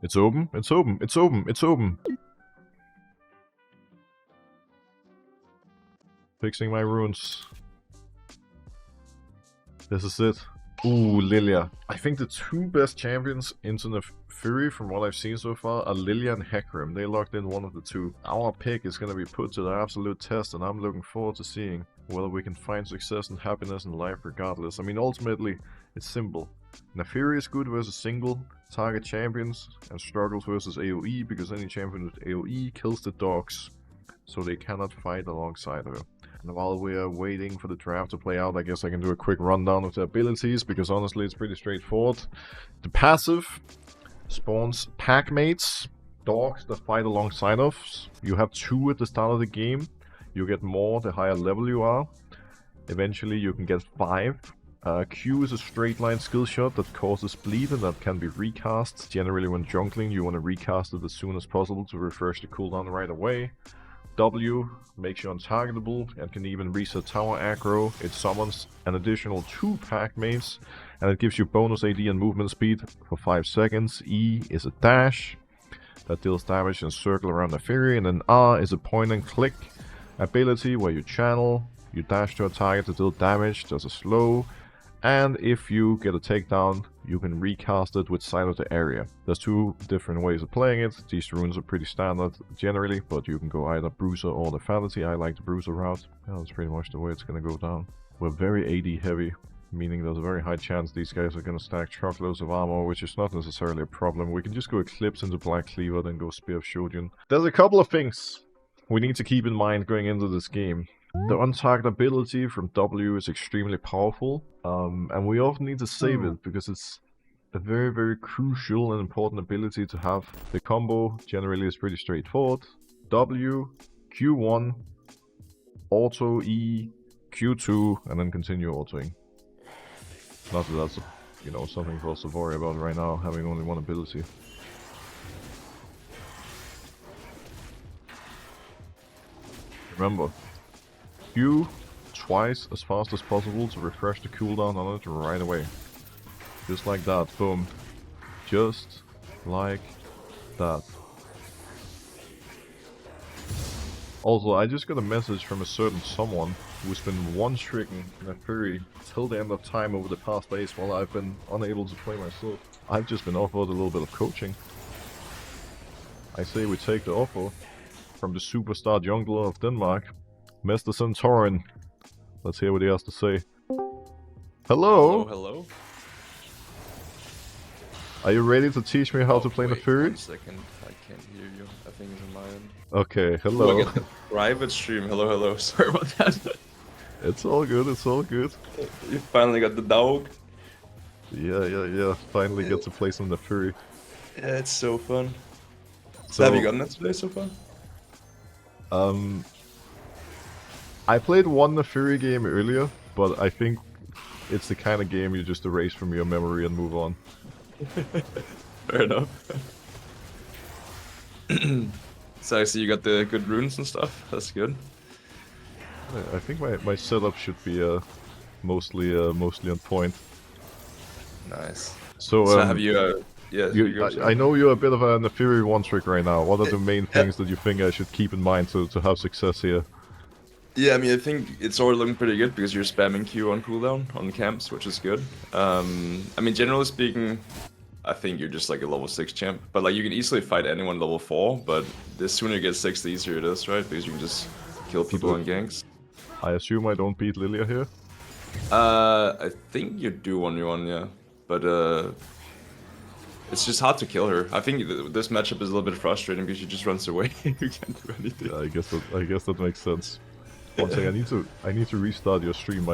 It's open, it's open, it's open, it's open. Fixing my runes. This is it. Ooh, Lilia. I think the two best champions into Naafiri from what I've seen so far are Lilia and Hecarim. They locked in one of the two. Our pick is going to be put to the absolute test, and I'm looking forward to seeing whether we can find success and happiness in life regardless. I mean, ultimately, it's simple. Naafiri is good versus single target champions and struggles versus AoE because any champion with AoE kills the dogs, so they cannot fight alongside her. And while we are waiting for the draft to play out, I guess I can do a quick rundown of the abilities, because honestly it's pretty straightforward. The passive spawns pack mates, dogs that fight alongside us. You have 2 at the start of the game. You get more the higher level you are. Eventually you can get 5. Q is a straight line skill shot that causes bleed and that can be recast. Generally when jungling you want to recast it as soon as possible to refresh the cooldown right away. W makes you untargetable and can even reset tower aggro. It summons an additional 2 pack mates and it gives you bonus AD and movement speed for 5 seconds. E is a dash that deals damage in a circle around Naafiri, and then R is a point and click ability where you channel, you dash to a target to deal damage, does a slow, and if you get a takedown, you can recast it with Sight of the Area. There's 2 different ways of playing it. These runes are pretty standard generally, but you can go either Broxah or the Fallacy. I like the Broxah route. Yeah, that's pretty much the way it's going to go down. We're very AD heavy, meaning there's a very high chance these guys are going to stack truckloads of armor, which is not necessarily a problem. We can just go Eclipse into Black Cleaver, then go Spear of Shojin. There's a couple of things we need to keep in mind going into this game. The untargetability from W is extremely powerful, and we often need to save it because it's a very, very crucial and important ability to have. The combo generally is pretty straightforward. W, Q1, auto E, Q2, and then continue autoing. Not that that's, you know, something for us to worry about right now, having only one ability. Remember, Q twice as fast as possible to refresh the cooldown on it right away. Just like that, boom. Just like that. Also, I just got a message from a certain someone who's been one-tricking Naafiri till the end of time over the past days while I've been unable to play myself. I've just been offered a little bit of coaching. I say we take the offer from the superstar jungler of Denmark, Mr. Santorin. Let's hear what he has to say. Hello? Hello, hello. Are you ready to teach me how to play Naafiri? 1 second, I can't hear you. I think it's on my end. Okay, hello. Look at the private stream. Hello, hello. Sorry about that. It's all good, it's all good. You finally got the dog. Yeah. Finally get to play some Naafiri. Yeah, it's so fun. So have you gotten it today so far? I played one Naafiri game earlier, but I think it's the kind of game you just erase from your memory and move on. Fair enough. So I see you got the good runes and stuff. That's good. I think my setup should be mostly on point. Nice. So have you? I know you're a bit of a Naafiri one-trick right now. What are the main things that you think I should keep in mind to have success here? Yeah, I mean, I think it's already looking pretty good because you're spamming Q on cooldown on the camps, which is good. I mean, generally speaking, I think you're just like a level 6 champ. But like, you can easily fight anyone level 4, but the sooner you get 6, the easier it is, right? Because you can just kill people on ganks. I assume I don't beat Lilia here? I think you do 1v1, yeah. But it's just hard to kill her. I think this matchup is a little bit frustrating because she just runs away. You can't do anything. Yeah, I guess that makes sense. One thing, I need to restart your stream.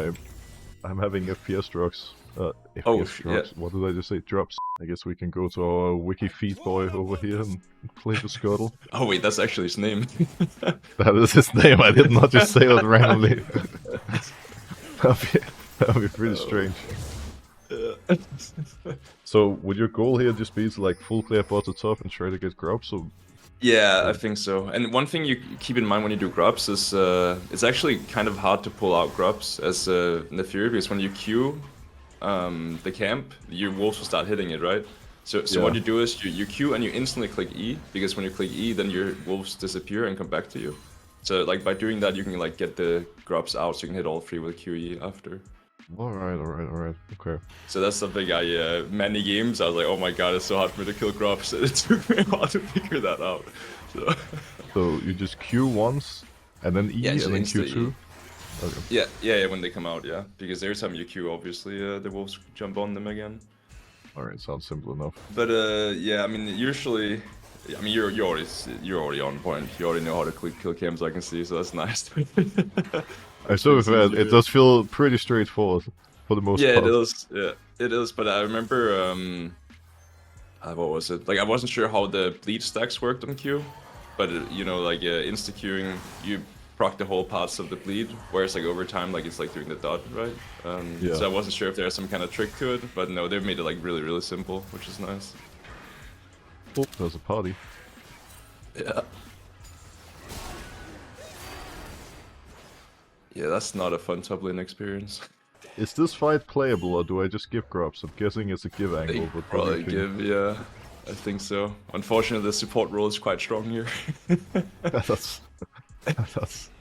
I'm having FPS drops. FPS drops. Yeah. What did I just say? Drops. I guess we can go to our wiki feed boy over here and play the Scuttle. Oh wait, that's actually his name. That is his name. I did not just say that randomly. That'd be pretty strange. So, would your goal here just be to like full clear bot to top and try to get grubs? So yeah, I think so. And one thing you keep in mind when you do grubs is it's actually kind of hard to pull out grubs as Naafiri, because when you queue the camp, your wolves will start hitting it, right? So what you do is you Q and you instantly click E, because when you click E, then your wolves disappear and come back to you. So like by doing that, you can like get the grubs out, so you can hit all 3 with QE after. Alright. Okay. So that's something I, many games, I was like, oh my god, it's so hard for me to kill grubs. It took me a while to figure that out. So you just Q once, and then E, and then Q2? E. Okay. Yeah, when they come out, yeah. Because every time you Q, obviously, the wolves jump on them again. Alright, sounds simple enough. But yeah, I mean, usually, I mean, you're already on point. You already know how to kill camps, I can see, so that's nice. I'm so fair. It does feel pretty straightforward for the most part. Yeah, it is. Yeah, it is. But I remember, what was it? Like, I wasn't sure how the bleed stacks worked on Q, but you know, like insta queuing, you proc the whole paths of the bleed, whereas like over time, like it's like doing the dot, right? Yeah. So I wasn't sure if there's some kind of trick to it, but no, they've made it like really, really simple, which is nice. Oh, there's a party. Yeah. Yeah, that's not a fun top lane experience. Is this fight playable, or do I just give grubs? I'm guessing it's a give angle, but probably give, yeah. I think so. Unfortunately, the support role is quite strong here. That's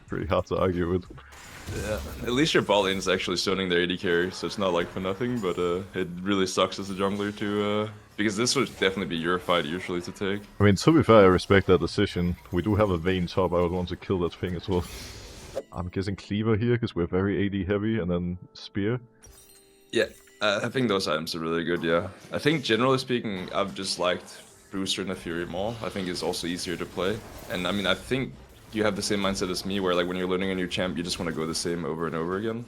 pretty hard to argue with. Yeah, at least your bot lane is actually zoning their AD carry, so it's not like for nothing, but it really sucks as a jungler to, because this would definitely be your fight usually to take. I mean, to be fair, I respect that decision. We do have a Vayne top, I would want to kill that thing as well. I'm guessing Cleaver here, because we're very AD heavy, and then Spear. Yeah, I think those items are really good, yeah. I think generally speaking, I've just liked Brewster and Naafiri more. I think it's also easier to play. And I mean, I think you have the same mindset as me, where like when you're learning a new champ, you just want to go the same over and over again.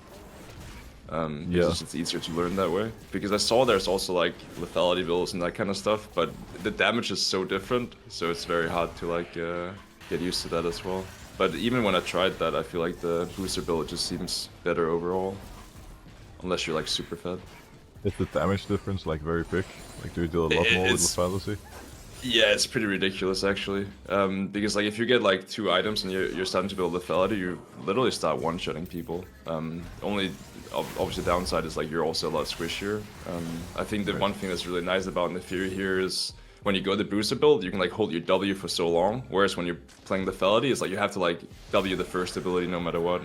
Yeah. It's easier to learn that way. Because I saw there's also like lethality builds and that kind of stuff, but the damage is so different, so it's very hard to like get used to that as well. But even when I tried that, I feel like the booster build just seems better overall. Unless you're like super fed. Is the damage difference like very big? Like do you do a lot more with lethality? Yeah, it's pretty ridiculous actually. Because like if you get like 2 items and you're starting to build lethality, you literally start one-shotting people. Only obviously the downside is like you're also a lot squishier. I think the one thing that's really nice about Naafiri here is when you go the booster build, you can like hold your W for so long, whereas when you're playing lethality, it's like you have to like W the first ability no matter what.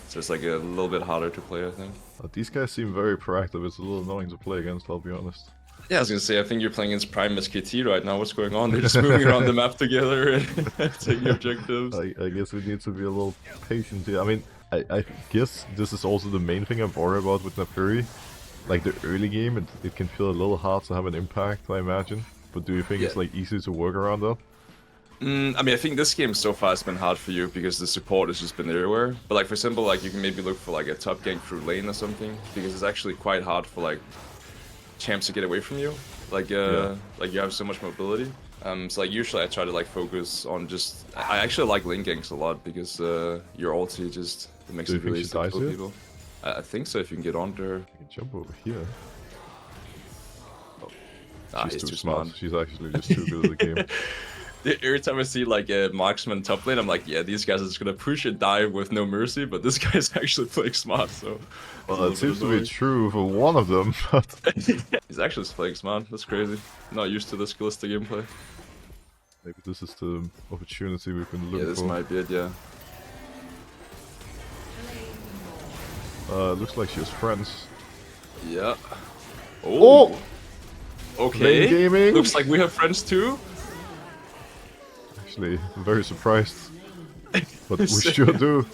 So it's like a little bit harder to play, I think. These guys seem very proactive. It's a little annoying to play against, I'll be honest. Yeah, I was gonna say, I think you're playing against Prime SKT right now. What's going on? They're just moving around the map together and taking objectives. I guess we need to be a little patient here. I mean, I guess this is also the main thing I'm worried about with Naafiri. Like the early game, it can feel a little hard to have an impact, I imagine. But do you think it's like easy to work around that? I mean, I think this game so far has been hard for you because the support has just been everywhere. But like for example, like you can maybe look for like a top gank through lane or something, because it's actually quite hard for like champs to get away from you. Like like you have so much mobility. So like usually I try to like focus on just, I actually like lane ganks a lot because your ulti just makes it really easy to kill people. I think so if you can get on there. You can jump over here. Oh. She's too smart. She's actually just too good at the game. Every time I see like a marksman top lane, I'm like, yeah, these guys are just gonna push and die with no mercy, but this guy's actually playing smart, so... Well, it seems to be true for one of them, but... He's actually playing smart, that's crazy. Not used to this skillista gameplay. Maybe this is the opportunity we've been looking for. Yeah, this might be it, yeah. Looks like she has friends. Yeah. Oh! Okay, gaming. Looks like we have friends too. Actually, I'm very surprised. But we sure do.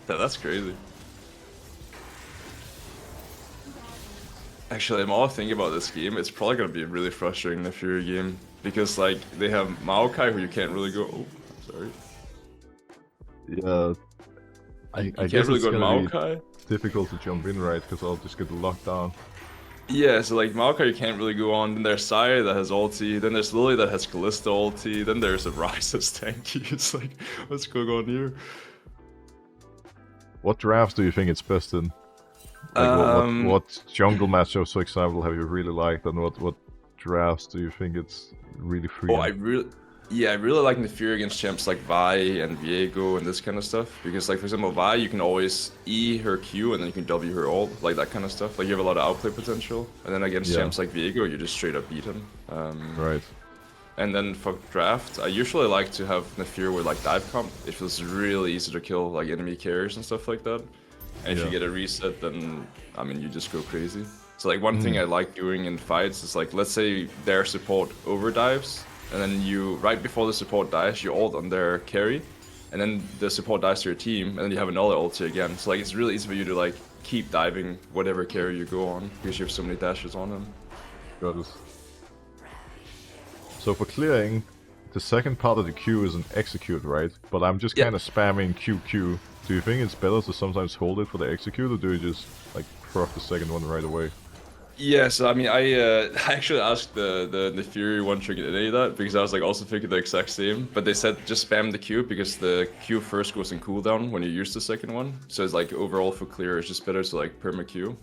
That's crazy. Actually, I'm all thinking about this game. It's probably gonna be a really frustrating Naafiri game because like they have Maokai who you can't really go. Oh, sorry. Yeah, I guess really it's gonna be difficult to jump in, right? Because I'll just get locked down. Yeah, so like Maokai you can't really go on. Then there's Saya that has ulti. Then there's Lily that has Kalista ulti. Then there's a Ryze that's tanky. It's like, what's going on here? What drafts do you think it's best in? Like what jungle matchups, for example, have you really liked, and what drafts do you think it's really free? Oh, Yeah, I really like Naafiri against champs like Vi and Viego and this kind of stuff. Because, like, for example, Vi, you can always E her Q and then you can W her ult, like that kind of stuff. Like, you have a lot of outplay potential. And then against champs like Viego, you just straight up beat him. Right. And then for draft, I usually like to have Naafiri with, like, dive comp. It feels really easy to kill, like, enemy carriers and stuff like that. And if you get a reset, then, I mean, you just go crazy. So, like, one thing I like doing in fights is, like, let's say their support overdives. And then you, right before the support dies, you ult on their carry, and then the support dies to your team, and then you have another ulti again. So like it's really easy for you to like keep diving whatever carry you go on, because you have so many dashes on them. Got it. So for clearing, the second part of the Q is an execute, right? But I'm just kind of spamming QQ. Do you think it's better to sometimes hold it for the execute, or do you just like proc the second one right away? Yeah, so I mean, I actually asked the Naafiri one trick at any of that because I was like also thinking the exact same. But they said just spam the Q because the Q first goes in cooldown when you use the second one. So it's like overall for clear, it's just better to like perma Q.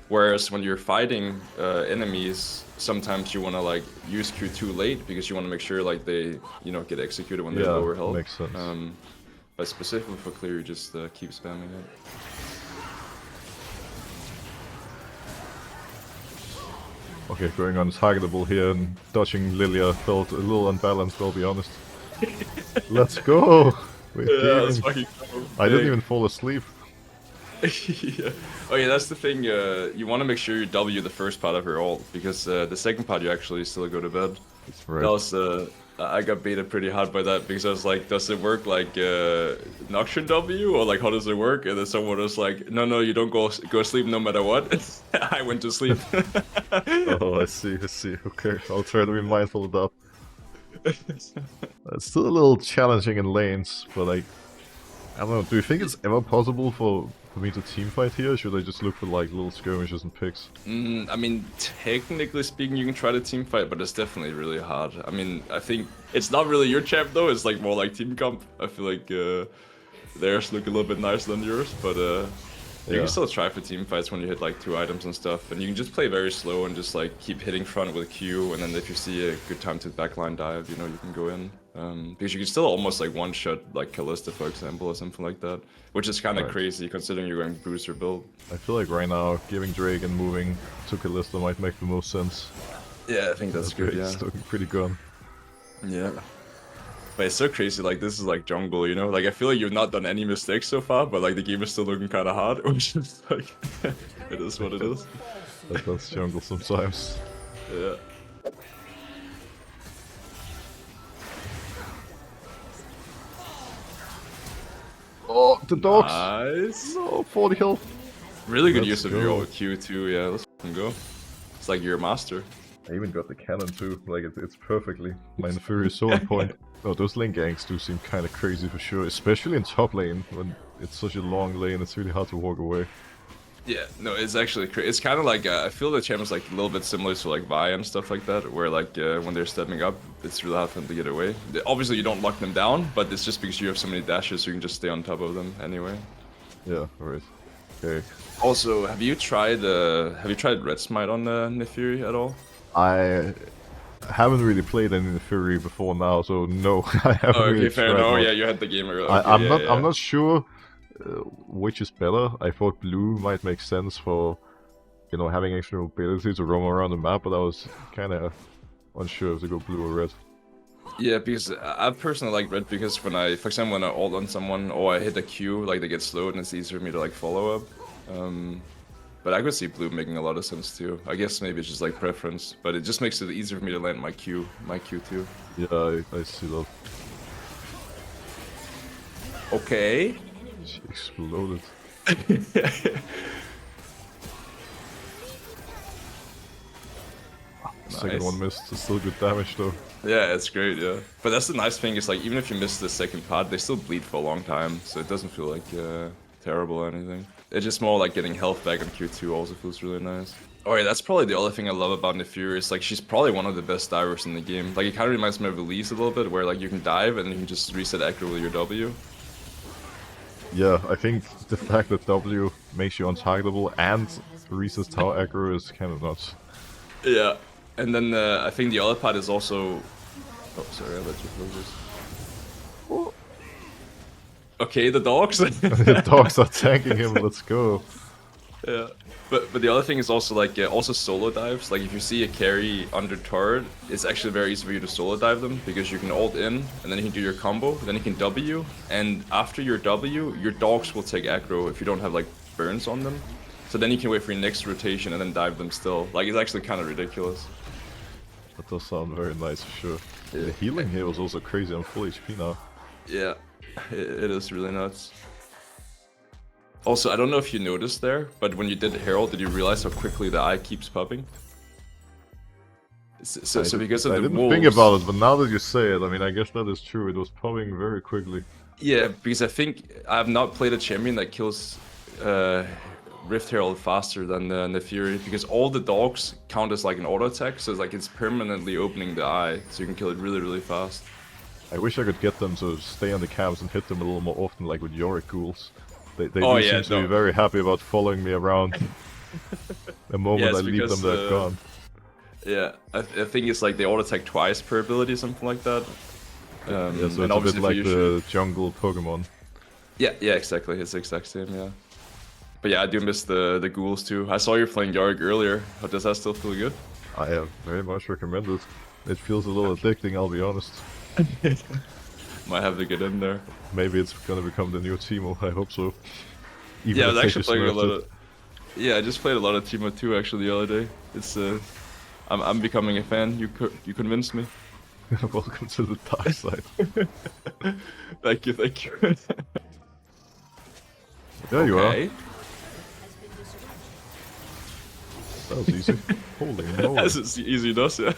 Whereas when you're fighting enemies, sometimes you want to like use Q too late because you want to make sure like they get executed when they're lower health. Makes sense. But specifically for clear, you just keep spamming it. Okay, going untargetable here and dodging Lilia felt a little unbalanced, I'll be honest. Let's go! That's fucking cool. I didn't even fall asleep. Yeah. Oh yeah, that's the thing, you want to make sure you W the first part of her ult, because the second part you actually still go to bed. That's right. That was, I got baited pretty hard by that, because I was like, does it work like Nocturne W, or like how does it work? And then someone was like, no, you don't go sleep no matter what. I went to sleep. Oh, I see. Okay, I'll try to be mindful of that. It's still a little challenging in lanes, but like, I don't know, do you think it's ever possible for me to teamfight here, or should I just look for like little skirmishes and picks? I mean, technically speaking, you can try to teamfight, but it's definitely really hard. I mean, I think it's not really your champ though, it's like more like team comp. I feel like theirs look a little bit nicer than yours, but you can still try for team fights when you hit like 2 items and stuff, and you can just play very slow and just like keep hitting front with Q, and then if you see a good time to backline dive, you can go in. Because you can still almost like one-shot like Kalista, for example, or something like that, which is kind of crazy considering you're going booster build. I feel like right now giving Drake and moving to Kalista might make the most sense. Yeah, I think that's good. Yeah, it's looking pretty good. Yeah. But it's so crazy, like, this is like jungle, Like, I feel like you've not done any mistakes so far, but like, the game is still looking kind of hard, which is like, it is what it is. That's jungle sometimes. Yeah. Oh, the dogs! Nice! No, 40 health. Really good use of your Q too, yeah, let's go. It's like you're a master. I even got the cannon too, like it's perfectly. My Naafiri is so on point. Oh, those lane ganks do seem kind of crazy for sure, especially in top lane, when it's such a long lane, it's really hard to walk away. Yeah, no, it's actually crazy. It's kind of like, I feel the champ is like a little bit similar to like Vi and stuff like that, where like when they're stepping up, it's really hard for them to get away. Obviously you don't lock them down, but it's just because you have so many dashes, you can just stay on top of them anyway. Yeah, right. Okay. Also, have you tried Red Smite on Naafiri at all? I haven't really played any Naafiri before now, so no, I haven't really fair tried. Oh yeah, you had the game earlier. Okay, I'm not sure which is better. I thought blue might make sense for, having extra mobility to roam around the map, but I was kind of unsure if to go blue or red. Yeah, because I personally like red because for example, when I ult on someone or I hit a Q, like they get slowed and it's easier for me to like follow up. But I could see blue making a lot of sense too. I guess maybe it's just like preference, but it just makes it easier for me to land my Q too. Yeah, I see that. Okay. She exploded. Second one missed. It's still good damage though. Yeah, it's great, yeah. But that's the nice thing, is like even if you miss the second part, they still bleed for a long time, so it doesn't feel like terrible or anything. It's just more like getting health back on Q2 also feels really nice. Oh yeah, that's probably the other thing I love about Naafiri, is like she's probably one of the best divers in the game. Like it kind of reminds me of Elise a little bit, where like you can dive and you can just reset aggro with your W. Yeah, I think the fact that W makes you untargetable and resets tower aggro is kind of nuts. Yeah, and then I think the other part is also Oh, sorry, I let you close this. Okay, the dogs. The dogs are tanking him. Let's go. Yeah, but the other thing is also like also solo dives. Like if you see a carry under turret, it's actually very easy for you to solo dive them because you can ult in and then you can do your combo, then you can W, and after your W, your dogs will take aggro if you don't have like burns on them. So then you can wait for your next rotation and then dive them still. Like it's actually kind of ridiculous. That does sound very nice for sure. Yeah. The healing here was also crazy. I'm full HP now. Yeah, it is really nuts. Also, I don't know if you noticed there, but when you did Herald, did you realize how quickly the eye keeps popping? So because of I the didn't wolves, think about it, but now that you say it, I mean, I guess that is true. It was popping very quickly. yeah, because I think I have not played a champion that kills Rift Herald faster than the Naafiri, because all the dogs count as like an auto attack, so it's like it's permanently opening the eye, so you can kill it really, really fast. I wish I could get them to stay on the camps and hit them a little more often, like with Yorick ghouls. They Oh, do yeah, seem to be very happy about following me around. The moment Yes, I leave them, they're gone. Yeah, I think it's like they auto attack twice per ability, something like that. Yeah, so it's and a bit obviously like if the jungle Pokemon. Yeah, exactly. It's the exact same, yeah. But yeah, I do miss the ghouls too. I saw you playing Yorick earlier. How does that still feel good? I very much recommend it. It feels a little addicting, I'll be honest. Might have to get in there. Maybe it's gonna become the new Teemo, I hope so. Even Yeah, I if was they actually playing a just lot nerfed of... Yeah, I just played a lot of Teemo 2 actually the other day. It's I'm becoming a fan. You convinced me. it. Welcome to the dark side. Thank you, thank you. There you are. Okay. That was easy. Holy moly. As it's easy does, yeah.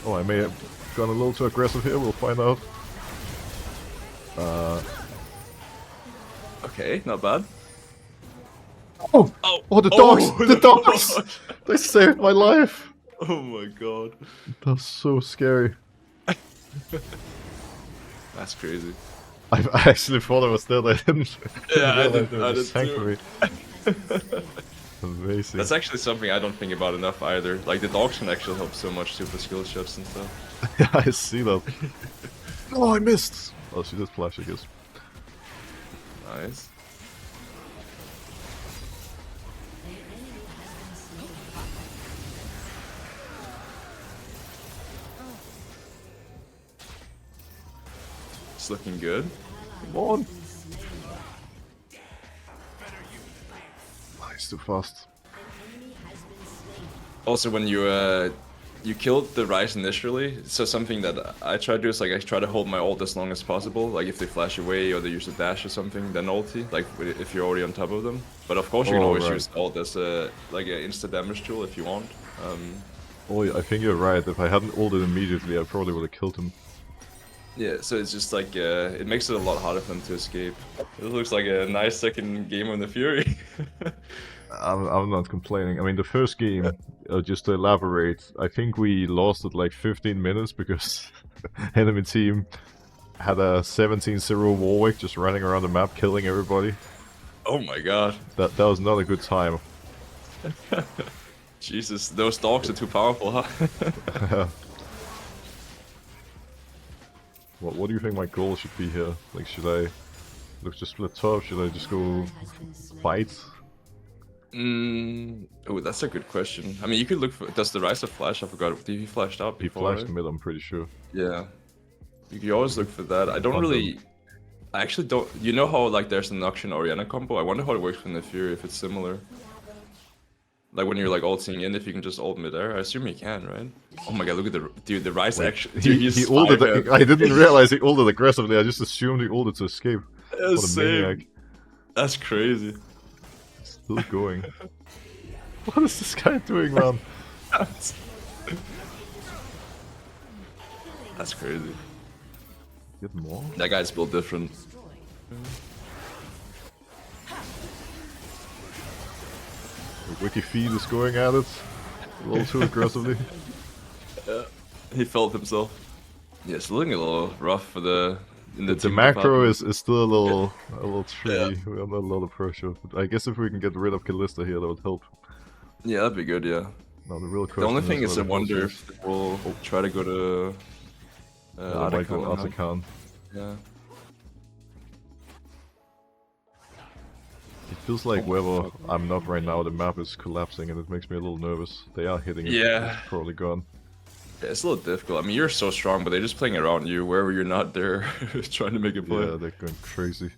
Oh, I may have gone a little too aggressive here, we'll find out. Okay, not bad. Oh! Oh, the dogs! Oh, The dogs! They saved my life! Oh my god. That's so scary. That's crazy. I actually thought I was dead, I didn't Yeah, I realize did- they were I just did tanking me. Amazing. That's actually something I don't think about enough either. Like the dogs can actually help so much too for skill shots and stuff. Yeah, I see that. Oh, I missed! Oh, she did flash, I guess. Nice. It's looking good. Come on! Nice, too fast. Also, when you killed the Ryze initially, so something that I try to do is like I try to hold my ult as long as possible. Like if they flash away or they use a dash or something, then ulti. Like if you're already on top of them. But of course you can always use ult as a like an insta damage tool if you want. Oh, yeah, I think you're right. If I hadn't ulted immediately, I probably would have killed him. Yeah, so it's just like it makes it a lot harder for them to escape. It looks like a nice second game on the Fury. I'm not complaining. I mean, the first game, just to elaborate, I think we lost at like 15 minutes because enemy team had a 17-0 Warwick just running around the map killing everybody. Oh my god. That was not a good time. Jesus, those dogs are too powerful, huh? What do you think my goal should be here? Like, should I look to split top? Should I just go fight? Oh, that's a good question. I mean, you could look for... Does the Ryze have flash? I forgot. Did he flashed out He before? flashed mid, I'm pretty sure. Yeah. You can always look for that. I don't really... I actually don't... You know how, like, there's an Noxian Orianna combo? I wonder how it works with the Fury, if it's similar. Like, when you're, like, ulting in, if you can just ult mid-air. I assume you can, right? Oh my god, look at the... Dude, the Ryze actually... Dude, he ulted... I didn't realize he ulted aggressively, I just assumed he ulted to escape. What a maniac. That's crazy. Still going. What is this guy doing, man? That's crazy. Get more? That guy's built different. The Wiki feed is going at it a little too aggressively. Yeah, he felt himself. Yeah, it's looking a little rough for the... The macro is still a little tricky. We have not a lot of pressure. But I guess if we can get rid of Kalista here, that would help. Yeah, that'd be good, yeah. Now the real The question only thing is, I whether wonder Broxah- if they will try to go to Yeah, Michael Atakan or not. Atakan. Yeah. It feels like wherever I'm not right now, the map is collapsing, and it makes me a little nervous. They are hitting it. Yeah. It's probably gone. Yeah, it's a little difficult. I mean, you're so strong, but they're just playing around you. Wherever you're not, they're trying to make a play. Yeah, they're going crazy.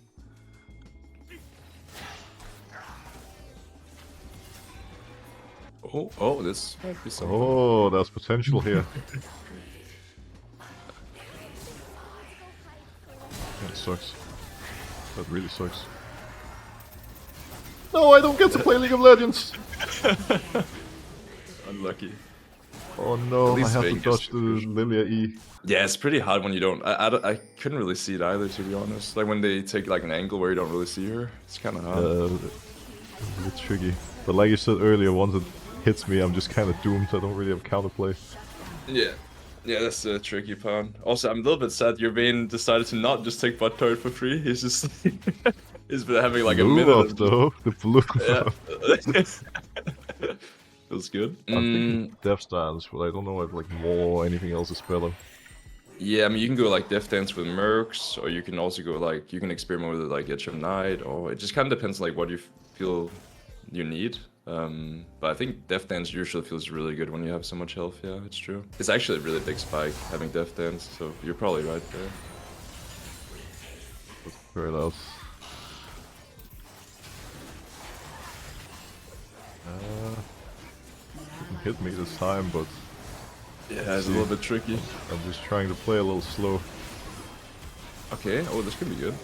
Oh, this might be something. Oh, there's potential here. That sucks. That really sucks. No, I don't get to play League of Legends! Unlucky. Oh no, At I least have to Vegas dodge the is Lilia E. Yeah, it's pretty hard when you don't. I couldn't really see it either, to be honest. Like when they take like an angle where you don't really see her, it's kind of hard. A bit tricky. But like you said earlier, once it hits me, I'm just kind of doomed. I don't really have counterplay. Yeah. Yeah, that's the tricky part. Also, I'm a little bit sad your Vayne decided to not just take bot turret for free. He's just he's been having like a Blue minute. buff though, the blue Yeah. buff. Feels good. I'm thinking Death Stance, but I don't know if like more anything else is better. Yeah, I mean you can go like Death Dance with Mercs, or you can also go like you can experiment with like Edge of Night, or it just kind of depends like what you feel you need. But I think Death Dance usually feels really good when you have so much health. Yeah, it's true. It's actually a really big spike having Death Dance, so you're probably right there. Fair enough. Didn't hit me this time, but Yeah, it's a little bit tricky. I'm just trying to play a little slow. Okay, oh, this could be good.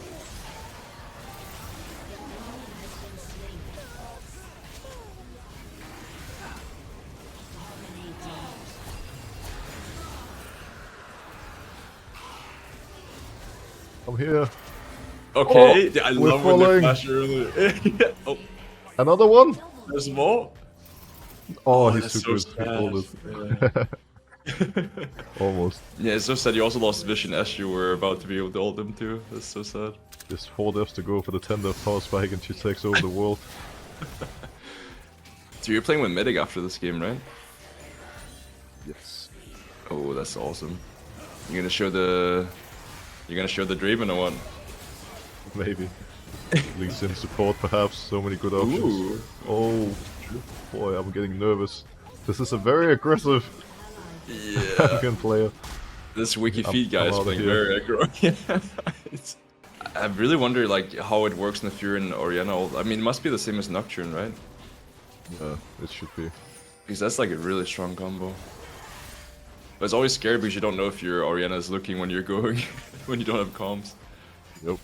I'm here. Okay, Oh, yeah, I we're love when they falling. flash earlier. Yeah. Oh, Another one? there's more? Oh, that's he's too so good. He pulled sad. it. Almost. Yeah, it's so sad you also lost vision as you were about to be able to ult him too. That's so sad. Just 4 deaths to go for the 10 death power spike and she takes over the world. So you're playing with Medic after this game, right? Yes. Oh, that's awesome. You're gonna show the Draven or what? Maybe. Leads in support perhaps, so many good options. Ooh. Oh, boy, I'm getting nervous. This is a very aggressive Yeah. African player. This wiki feed I'm guy is outta playing here. very aggro. I really wonder like how it works in the Fury and Orianna ult. I mean, it must be the same as Nocturne, right? Yeah, it should be. Because that's like a really strong combo. But it's always scary because you don't know if your Orianna is looking when you're going, when you don't have comms. Yep.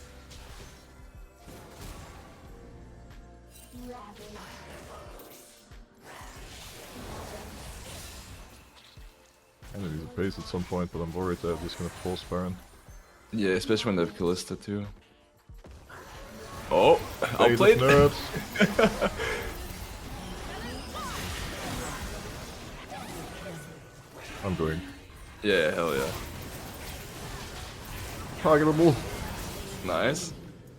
I need a base at some point, but I'm worried that I'm just gonna force Baron. Yeah, especially when they have Callista too. Oh, I'll Bait play of it. nerds. I'm going. Yeah, hell yeah. Targetable. Nice.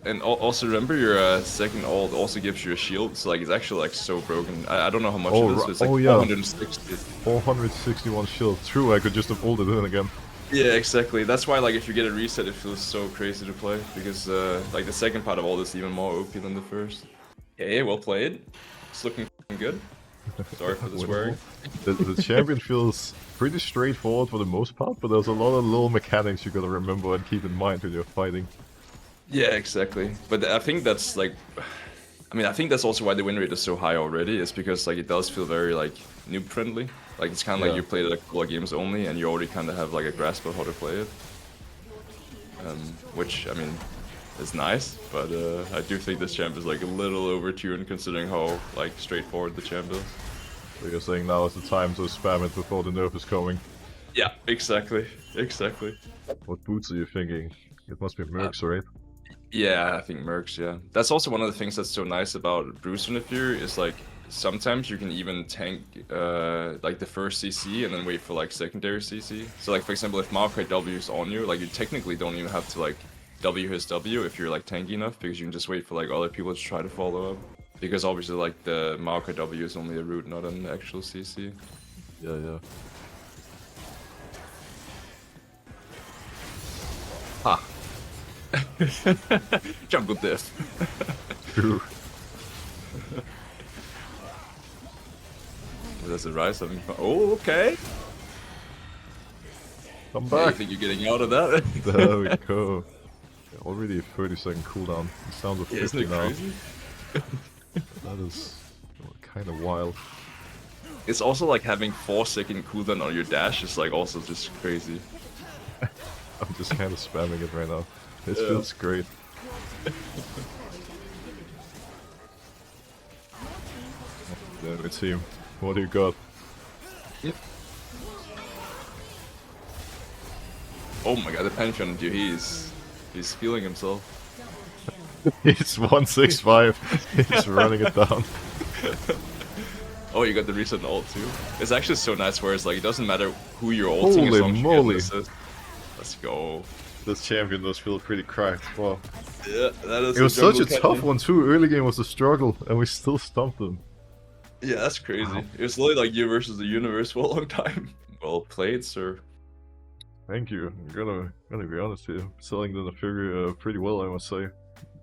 And also remember your second ult also gives you a shield, so like it's actually like so broken. I don't know how much Oh, it is, but it's like oh, yeah. 460. 461 shield. True, I could just have pulled it in again. Yeah, exactly. That's why like if you get a reset, it feels so crazy to play because like the second part of all this is even more OP than the first. Yeah, well played. It's looking f***ing good. Sorry for the swearing. The champion feels pretty straightforward for the most part, but there's a lot of little mechanics you gotta remember and keep in mind when you're fighting. Yeah, exactly. But I think that's like, I mean, I think that's also why the win rate is so high already. Is because like it does feel very like noob friendly. Like it's kind of like you played a couple of games only, and you already kind of have like a grasp of how to play it. Which I mean, is nice, but I do think this champ is like a little overtuned considering how like straightforward the champ is. So you're saying now is the time to spam it before the nerf is coming. Yeah, exactly, exactly. What boots are you thinking? It must be Mercs, right? Yeah, I think Mercs, yeah. That's also one of the things that's so nice about Bruce and the Fury is like sometimes you can even tank like the first CC and then wait for like secondary CC. So like for example if Maokai W's on you, like you technically don't even have to like W his W if you're like tanky enough because you can just wait for like other people to try to follow up. Because obviously, like, the Maokai W is only a root, not an actual CC. Yeah, yeah. Ha! Jungle diff. True. There's a rise having fun. Oh, okay. Come Yeah, you back. think you're getting out of that? There we go. Already a 30-second cooldown. It's down to Yeah, 50 isn't it now. crazy? That is kind of wild. It's also like having 4-second cooldown on your dash is like also just crazy. I'm just kind of spamming it right now. It Yeah. feels great. Damn it, team. What do you got? Oh my god, the Pantheon dude, he's feeling himself. It's 165. He's running it down. Oh, you got the recent ult too. It's actually so nice where it's like it doesn't matter who you're ulting Holy as long as you get moly. an assist. Let's go. This champion does feel pretty cracked. Wow. Yeah, that is. It was such a tough one too. Early game was a struggle, and we still stumped them. Yeah, that's crazy. Wow. It was literally like you versus the universe for a long time. Well played, sir. Thank you. I'm gonna be honest here. Selling the Naafiri pretty well, I must say.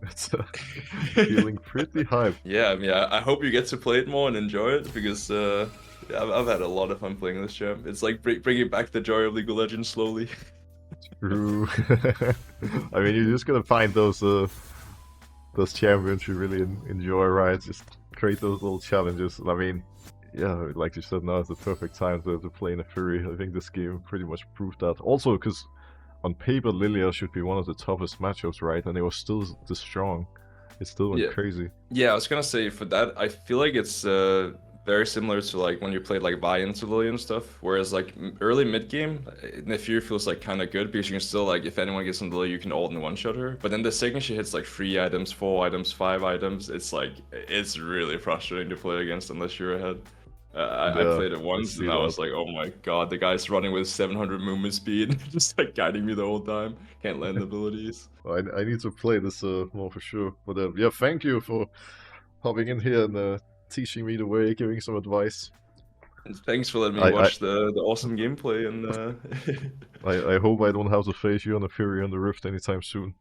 It's feeling pretty hype. Yeah, I mean, I hope you get to play it more and enjoy it because yeah, I've had a lot of fun playing this champ. It's like bringing back the joy of League of Legends slowly. True. I mean, you're just gonna find those champions you really enjoy, right? Just create those little challenges. I mean, yeah, like you said, now is the perfect time to play Naafiri. I think this game pretty much proved that. Also, because on paper, Lilia should be one of the toughest matchups, right? And it was still this strong. It still went crazy. Yeah, I was gonna say for that, I feel like it's very similar to like when you played like Vi into Lilia and stuff. Whereas like early mid game, Naafiri feels like kind of good because you can still like if anyone gets on Lilia, you can ult and one shot her. But then the second she hits like 3 items, 4 items, 5 items, it's like it's really frustrating to play against unless you're ahead. I played it once and I was like, oh my god, the guy's running with 700 movement speed, just like guiding me the whole time. Can't land abilities. I need to play this more for sure. But yeah, thank you for hopping in here and teaching me the way, giving some advice. And thanks for letting me watch the awesome gameplay and I hope I don't have to face you on the Fury on the Rift anytime soon.